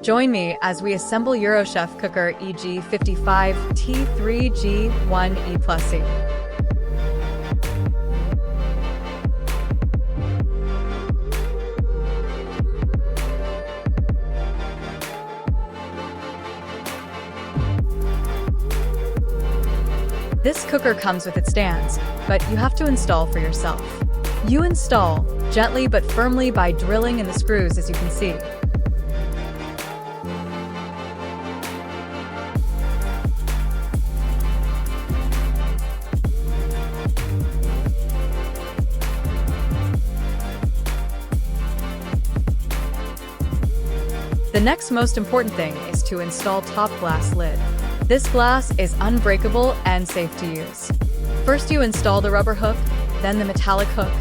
Join me as we assemble Eurochef cooker EGT55-4G-E. This cooker comes with its stands, but you have to install for yourself. You install gently but firmly by drilling in the screws, as you can see. The next most important thing is to install top glass lid. This glass is unbreakable and safe to use. First you install the rubber hook, then the metallic hook.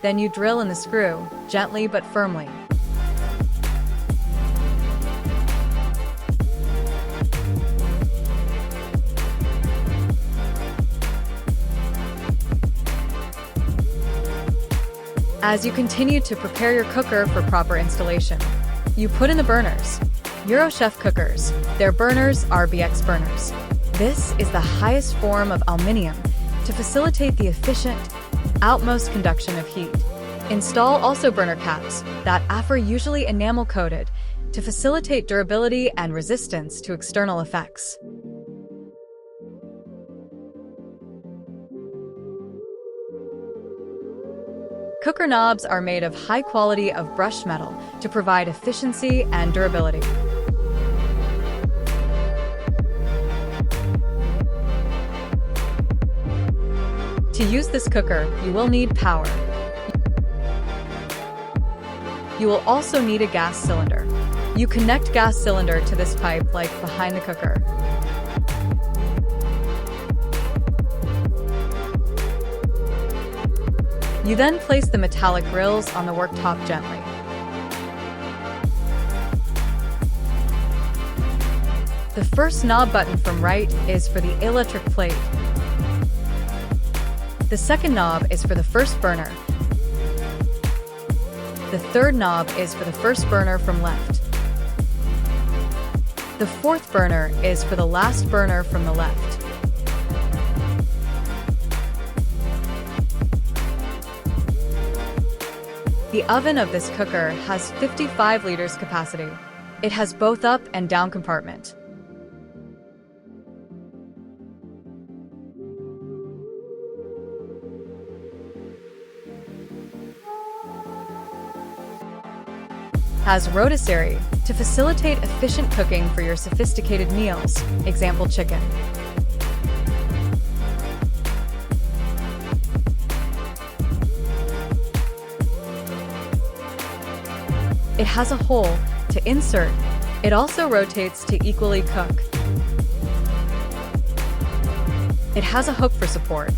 Then you drill in the screw, gently but firmly. As you continue to prepare your cooker for proper installation, you put in the burners. Eurochef cookers, their burners are BX burners. This is the highest form of aluminium to facilitate the efficient, outmost conduction of heat. Install also burner caps that are usually enamel coated to facilitate durability and resistance to external effects. Cooker knobs are made of high quality of brushed metal to provide efficiency and durability. To use this cooker, you will need power. You will also need a gas cylinder. You connect gas cylinder to this pipe like behind the cooker. You then place the metallic grills on the worktop gently. The first knob button from right is for the electric plate. The second knob is for the first burner. The third knob is for the first burner from left. The fourth burner is for the last burner from the left. The oven of this cooker has 55 liters capacity. It has both up and down compartment. Has rotisserie to facilitate efficient cooking for your sophisticated meals, example chicken. It has a hole to insert. It also rotates to equally cook. It has a hook for support.